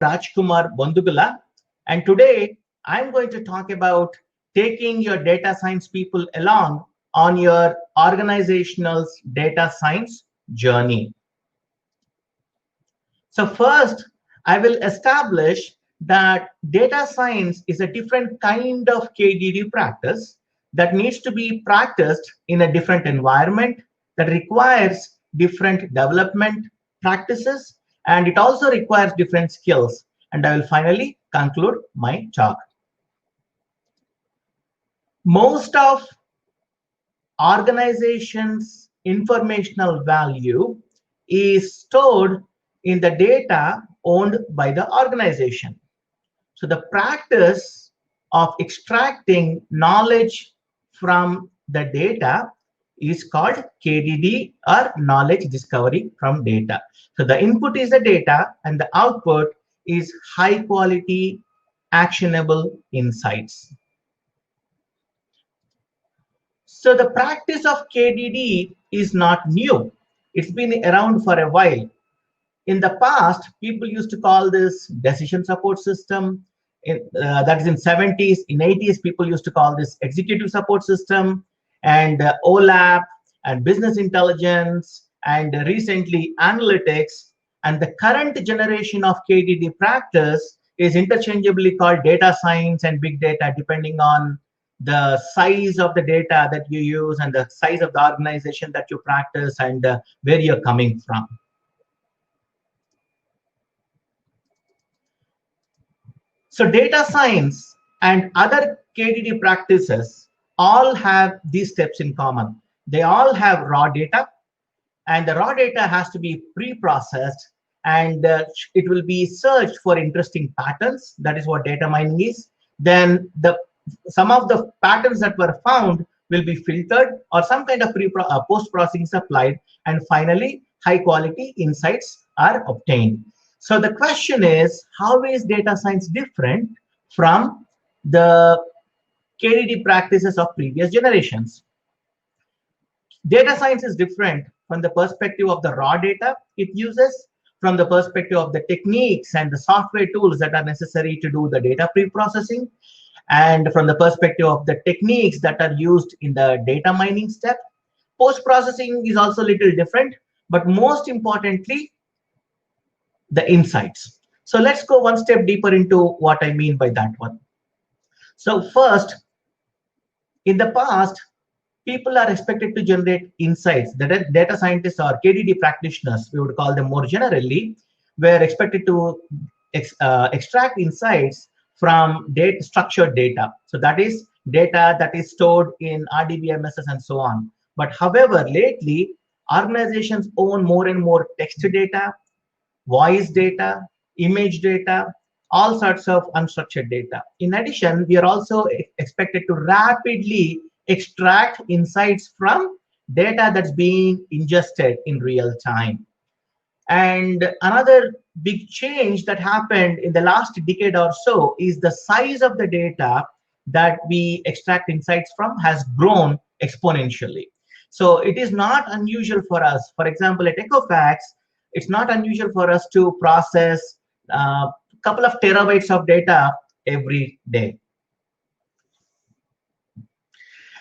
Rajkumar Bondugula, and today I'm going to talk about taking your data science people along on your organizational data science journey. So first, I will establish that data science is a different kind of KDD practice that needs to be practiced in a different environment, that requires different development practices, and it also requires different skills. And I will finally conclude my talk. Most of organizations' informational value is stored in the data owned by the organization. So the practice of extracting knowledge from the data is called KDD, or knowledge discovery from data. So the input is the data and the output is high quality, actionable insights. So the practice of KDD is not new. It's been around for a while. In the past, people used to call this decision support system. That is in 70s. In 80s, people used to call this executive support system, and OLAP, and business intelligence, and recently analytics. And the current generation of KDD practice is interchangeably called data science and big data, depending on the size of the data that you use and the size of the organization that you practice and where you're coming from. So data science and other KDD practices all have these steps in common. They all have raw data, and the raw data has to be pre-processed, and it will be searched for interesting patterns. That is what data mining is. Then some of the patterns that were found will be filtered, or some kind of post-processing is applied, and finally high quality insights are obtained. So the question is, how is data science different from the KDD practices of previous generations? Data science is different from the perspective of the raw data it uses, from the perspective of the techniques and the software tools that are necessary to do the data pre-processing, and from the perspective of the techniques that are used in the data mining step. Post-processing is also a little different, but most importantly, the insights. So let's go one step deeper into what I mean by that one. So first, in the past, people are expected to generate insights. The data scientists or KDD practitioners, we would call them more generally, were expected to extract insights from structured data. So that is data that is stored in RDBMSs and so on. But however, lately, organizations own more and more text data, voice data, image data, all sorts of unstructured data. In addition, we are also expected to rapidly extract insights from data that's being ingested in real time. And another big change that happened in the last decade or so is the size of the data that we extract insights from has grown exponentially. So it is not unusual for us. For example, at Equifax, it's not unusual for us to process a couple of terabytes of data every day.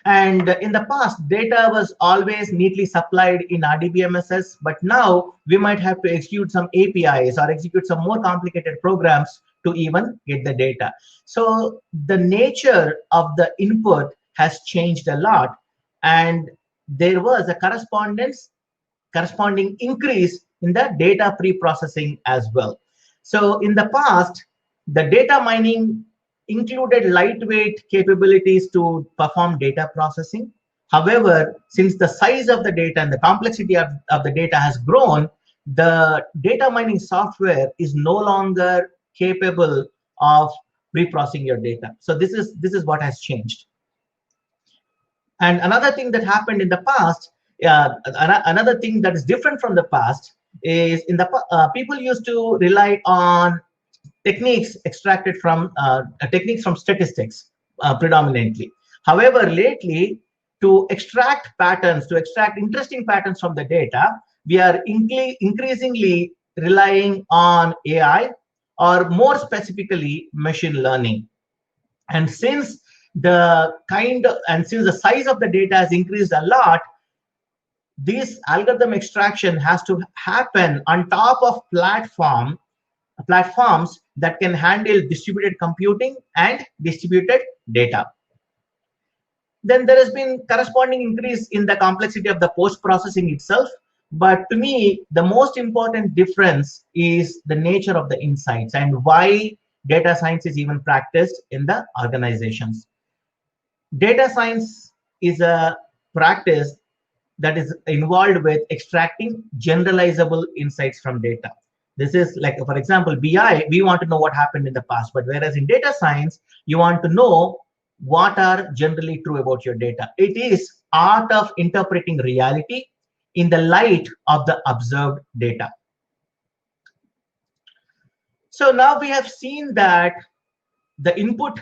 And in the past, data was always neatly supplied in RDBMSs, but now we might have to execute some APIs or execute some more complicated programs to even get the data. So the nature of the input has changed a lot, and there was a corresponding increase in the data pre-processing as well. So in the past, the data mining included lightweight capabilities to perform data processing. However, since the size of the data and the complexity of the data has grown, the data mining software is no longer capable of pre-processing your data. So this is what has changed. And another thing that happened in the past, another thing that is different from the past is people used to rely on techniques extracted from techniques from statistics predominantly. However, lately, to extract patterns, to extract interesting patterns from the data, we are increasingly relying on AI or more specifically, machine learning. And since since the size of the data has increased a lot, this algorithm extraction has to happen on top of platforms that can handle distributed computing and distributed data. Then there has been corresponding increase in the complexity of the post-processing itself. But to me, the most important difference is the nature of the insights and why data science is even practiced in the organizations. Data science is a practice that is involved with extracting generalizable insights from data. This is like, for example, BI, we want to know what happened in the past, but whereas in data science, you want to know what are generally true about your data. It is art of interpreting reality in the light of the observed data. So now we have seen that the input,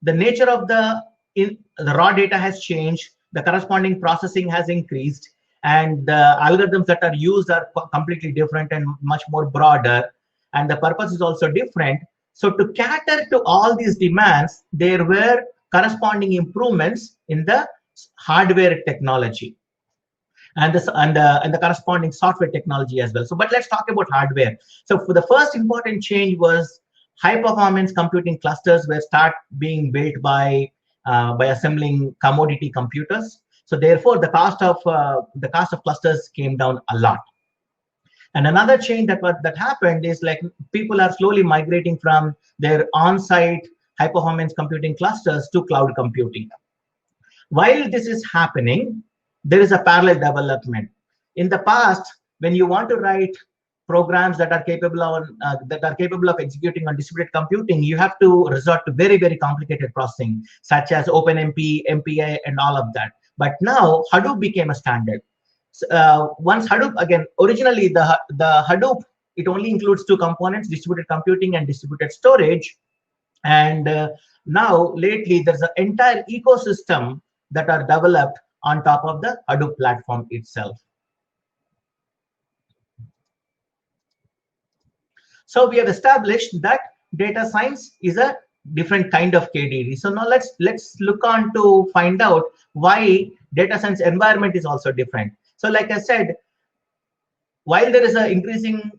the nature of the raw data has changed, the corresponding processing has increased, and the algorithms that are used are completely different and much more broader, and the purpose is also different. So to cater to all these demands, there were corresponding improvements in the hardware technology and the corresponding software technology as well. So, but let's talk about hardware. So for the first important change was high performance computing clusters were start being built by assembling commodity computers. So therefore, the cost of clusters came down a lot. And another change that happened is like people are slowly migrating from their on-site high performance computing clusters to cloud computing. While this is happening, there is a parallel development. In the past, when you want to write programs that are capable of executing on distributed computing, you have to resort to very, very complicated processing, such as OpenMP, MPI, and all of that. But now Hadoop became a standard. Once Hadoop, again, originally the Hadoop, it only includes two components, distributed computing and distributed storage. And now lately there's an entire ecosystem that are developed on top of the Hadoop platform itself. So we have established that data science is a different kind of KDD. So now let's look on to find out why data science environment is also different. So like I said, while there is a increasing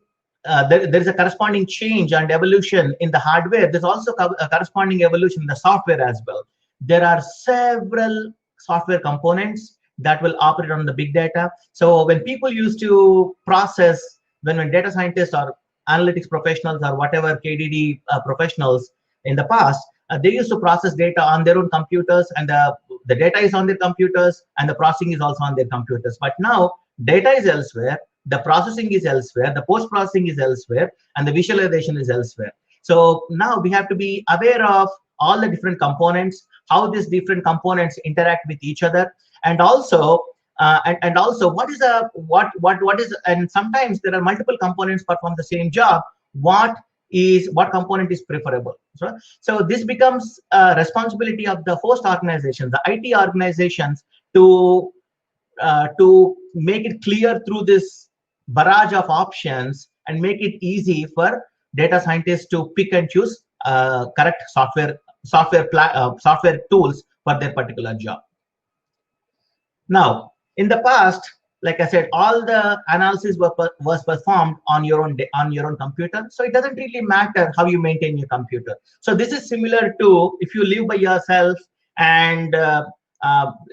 there is a corresponding change and evolution in the hardware, there's also a corresponding evolution in the software as well. There are several software components that will operate on the big data. So when people used to process, when data scientists or analytics professionals or whatever KDD professionals in the past, they used to process data on their own computers, and the data is on their computers and the processing is also on their computers. But now data is elsewhere, the processing is elsewhere, the post-processing is elsewhere, and the visualization is elsewhere. So now we have to be aware of all the different components, how these different components interact with each other, and also what is, and sometimes there are multiple components perform the same job. What component is preferable? So this becomes a responsibility of the host organizations, the IT organizations, to make it clear through this barrage of options and make it easy for data scientists to pick and choose correct software tools for their particular job. Now, in the past, like I said, all the analysis was performed on your own computer. So it doesn't really matter how you maintain your computer. So this is similar to if you live by yourself and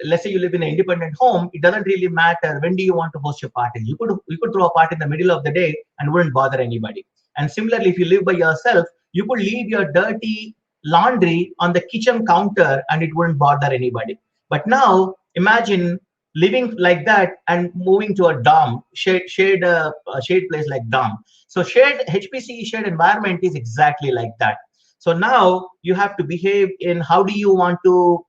let's say you live in an independent home, it doesn't really matter when do you want to host your party. You could throw a party in the middle of the day and wouldn't bother anybody. And similarly, if you live by yourself, you could leave your dirty laundry on the kitchen counter and it wouldn't bother anybody. But now imagine living like that and moving to a dorm, shared place like dorm. So shared HPCE shared environment is exactly like that. So now you have to behave in how do you want to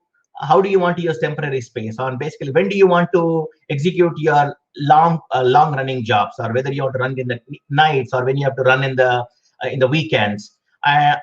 use temporary space, on basically when do you want to execute your long running jobs, or whether you want to run in the nights or when you have to run in the weekends, and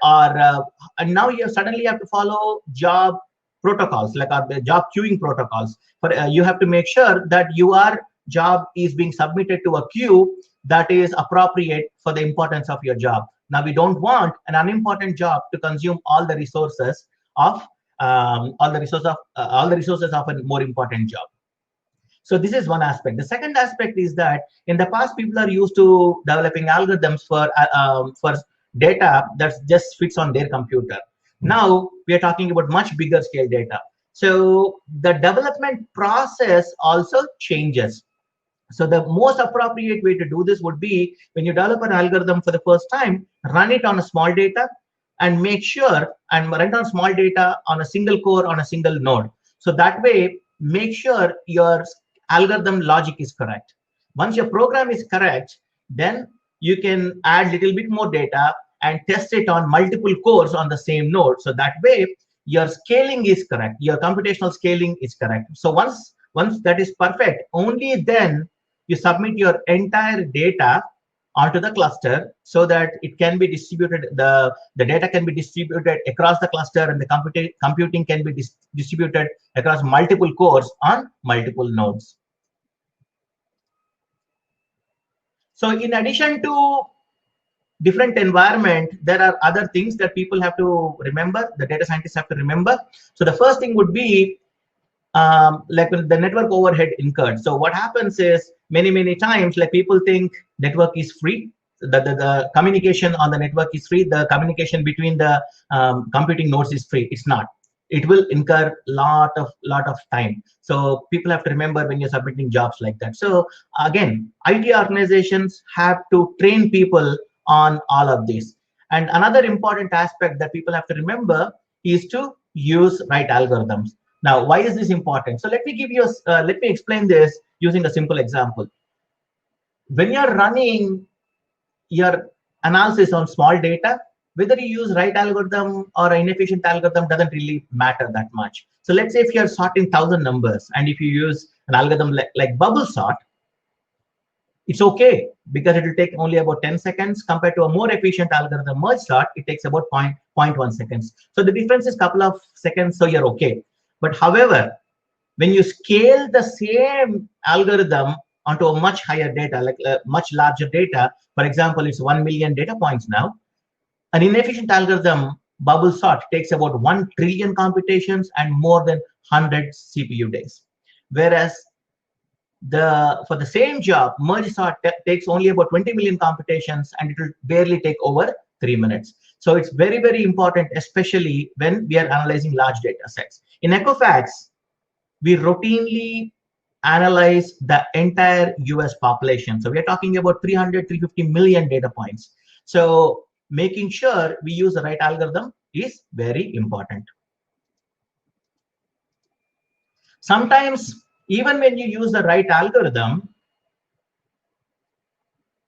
now you suddenly have to follow job protocols like the job queuing protocols. But you have to make sure that your job is being submitted to a queue that is appropriate for the importance of your job. Now, we don't want an unimportant job to consume all the resources of all the resources of a more important job. So this is one aspect. The second aspect is that in the past, people are used to developing algorithms for data that just fits on their computer. Now we are talking about much bigger scale data. So the development process also changes. So the most appropriate way to do this would be, when you develop an algorithm for the first time, run it on a small data and make sure and run on small data on a single core on a single node. So that way, make sure your algorithm logic is correct. Once your program is correct, then you can add little bit more data and test it on multiple cores on the same node. So that way, your scaling is correct, your computational scaling is correct. So once that is perfect, only then you submit your entire data onto the cluster so that it can be distributed, the data can be distributed across the cluster, and the computing can be distributed across multiple cores on multiple nodes. So in addition to different environment, there are other things that people have to remember, the data scientists have to remember. So the first thing would be like the network overhead incurred. So what happens is, many times, like, people think network is free, the communication on the network is free, the communication between the computing nodes is free. It's not. It will incur lot of time. So people have to remember when you're submitting jobs like that. So again, IT organizations have to train people on all of this. And another important aspect that people have to remember is to use right algorithms. Now, why is this important? So let me explain this using a simple example. When you're running your analysis on small data, whether you use right algorithm or an inefficient algorithm doesn't really matter that much. So let's say if you're sorting 1,000 numbers, and if you use an algorithm like bubble sort, it's okay, because it will take only about 10 seconds compared to a more efficient algorithm merge sort. It takes about 0.1 seconds. So the difference is a couple of seconds, so you're okay. But however, when you scale the same algorithm onto a much higher data, like much larger data, for example, it's 1 million data points now, an inefficient algorithm, bubble sort, takes about 1 trillion computations and more than 100 CPU days. Whereas for the same job, merge sort takes only about 20 million computations, and it will barely take over 3 minutes. So it's very, very important, especially when we are analyzing large data sets. In Equifax, we routinely analyze the entire US population. So we are talking about 350 million data points. So making sure we use the right algorithm is very important. Sometimes, even when you use the right algorithm,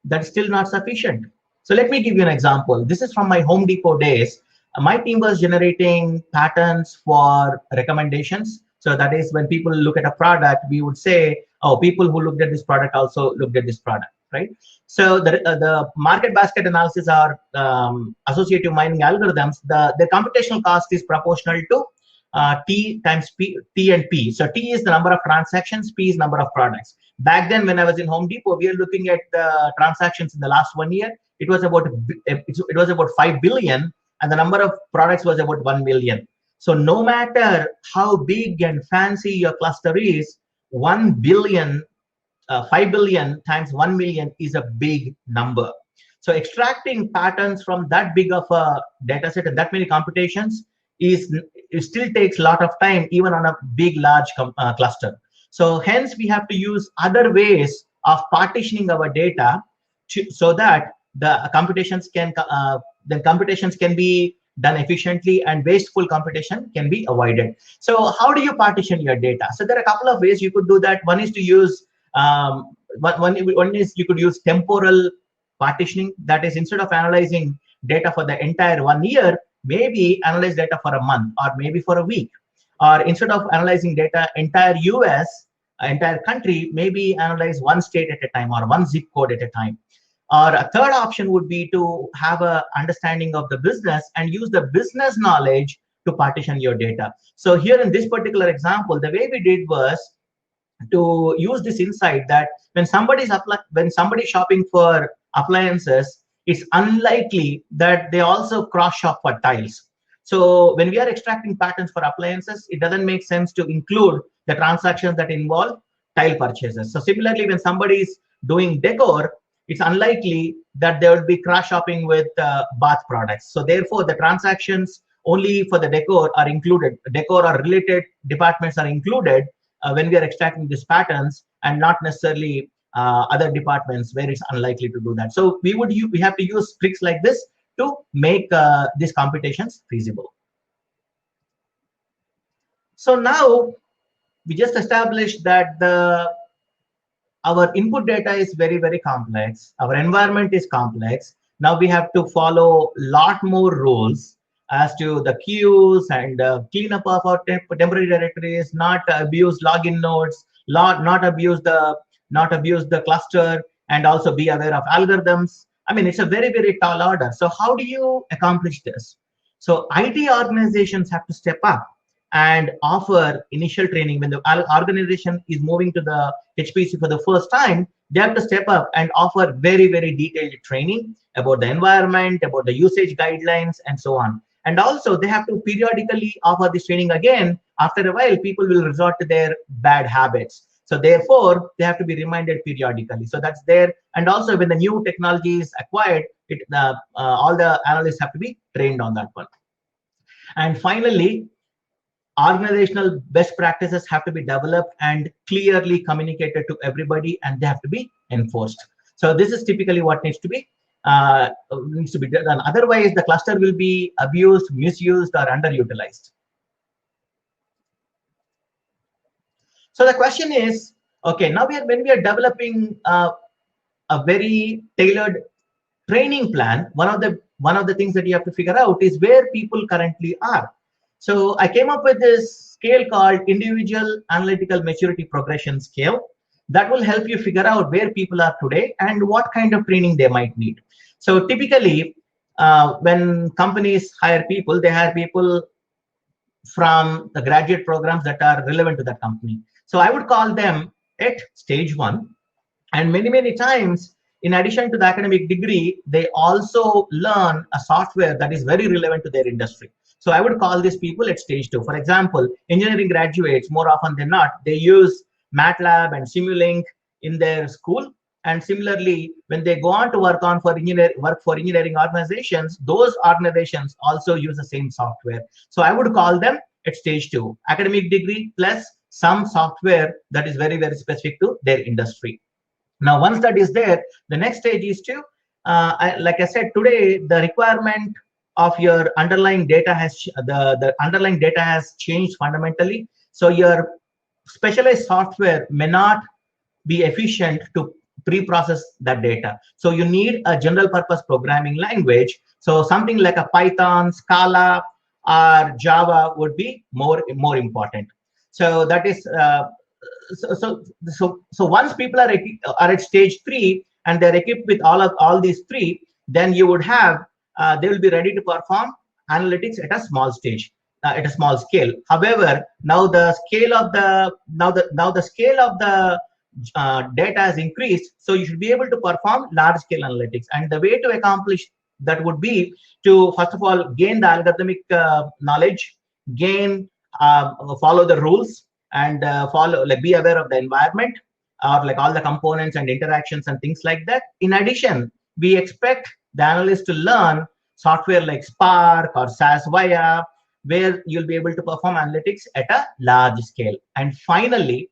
that's still not sufficient. So let me give you an example. This is from my Home Depot days. My team was generating patterns for recommendations. So that is, when people look at a product, we would say, oh, people who looked at this product also looked at this product, right? So the market basket analysis are associative mining algorithms. The computational cost is proportional to T times P, T and P. So T is the number of transactions, P is number of products. Back then, when I was in Home Depot, we were looking at the transactions in the last 1 year. It was about 5 billion, and the number of products was about 1 million. So no matter how big and fancy your cluster is, 1 billion, 5 billion times 1 million is a big number. So extracting patterns from that big of a data set and that many computations it still takes a lot of time, even on a big, large cluster. So hence, we have to use other ways of partitioning our data so that the computations can be done efficiently, and wasteful computation can be avoided. So how do you partition your data? So there are a couple of ways you could do that. One is to use one is you could use temporal partitioning. That is, instead of analyzing data for the entire 1 year, maybe analyze data for a month or maybe for a week. Or instead of analyzing data entire US, entire country, maybe analyze one state at a time or one zip code at a time. Or a third option would be to have an understanding of the business and use the business knowledge to partition your data. So here in this particular example, the way we did was, to use this insight that when somebody's shopping for appliances, it's unlikely that they also cross shop for tiles. So when we are extracting patterns for appliances, it doesn't make sense to include the transactions that involve tile purchases. So similarly, when somebody is doing decor, it's unlikely that they will be cross shopping with bath products. So therefore, the transactions only for the decor are included. Decor or related departments are included when we are extracting these patterns, and not necessarily other departments where it's unlikely to do that. So we have to use tricks like this to make these computations feasible. So now we just established that our input data is very, very complex. Our environment is complex. Now we have to follow a lot more rules as to the queues and cleanup of our temporary directories, not abuse login nodes, not abuse the cluster, and also be aware of algorithms. I mean, it's a very, very tall order. So how do you accomplish this? So IT organizations have to step up and offer initial training. When the organization is moving to the HPC for the first time, they have to step up and offer very, very detailed training about the environment, about the usage guidelines, and so on. And also, they have to periodically offer this training again. After a while, people will resort to their bad habits. So therefore, they have to be reminded periodically. So that's there. And also, when the new technology is acquired, all the analysts have to be trained on that one. And finally, organizational best practices have to be developed and clearly communicated to everybody, and they have to be enforced. So this is typically what needs to be done. Otherwise, the cluster will be abused, misused, or underutilized. So the question is, okay, now when we are developing a very tailored training plan, one of the things that you have to figure out is where people currently are. So I came up with this scale called Individual Analytical Maturity Progression Scale that will help you figure out where people are today and what kind of training they might need. So typically, when companies hire people, they hire people from the graduate programs that are relevant to that company. So I would call them at stage 1. And many, many times, in addition to the academic degree, they also learn a software that is very relevant to their industry. So I would call these people at stage 2. For example, engineering graduates, more often than not, they use MATLAB and Simulink in their school. And similarly, when they go on to work for engineering organizations, those organizations also use the same software. So I would call them at stage 2, academic degree plus some software that is very, very specific to their industry. Now, once that is there, the next stage is to, like I said, today, the requirement of your underlying data the underlying data has changed fundamentally. So your specialized software may not be efficient to pre-process that data. So you need a general purpose programming language. So something like a Python, Scala, or Java would be more important. So that is so once people are at stage 3 and they're equipped with all these 3, then you would have they will be ready to perform analytics at a small stage, at a small scale. However, now the scale of the data has increased, so you should be able to perform large scale analytics. And the way to accomplish that would be to, first of all, gain the algorithmic knowledge, follow the rules, and be aware of the environment, or like all the components and interactions and things like that. In addition, we expect the analyst to learn software like Spark or SAS Via, where you'll be able to perform analytics at a large scale. And finally,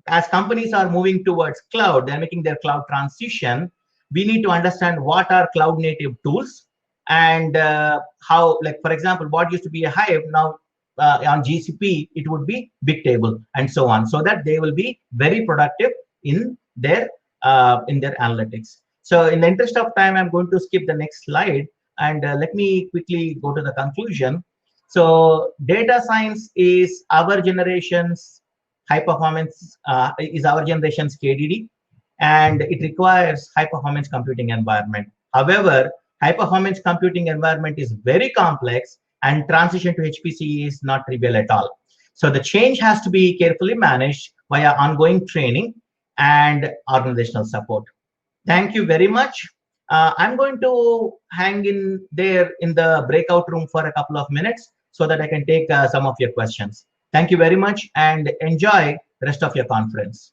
as companies are moving towards cloud, they're making their cloud transition, we need to understand what are cloud native tools and how, like, for example, what used to be a Hive, now on GCP, it would be Bigtable, and so on, so that they will be very productive in their analytics. So in the interest of time, I'm going to skip the next slide, and let me quickly go to the conclusion. So data science is our generation's high performance, is our generation's KDD, and it requires high performance computing environment. However, high performance computing environment is very complex, and transition to HPCE is not trivial at all. So the change has to be carefully managed via ongoing training and organizational support. Thank you very much. I'm going to hang in there in the breakout room for a couple of minutes so that I can take some of your questions. Thank you very much and enjoy the rest of your conference.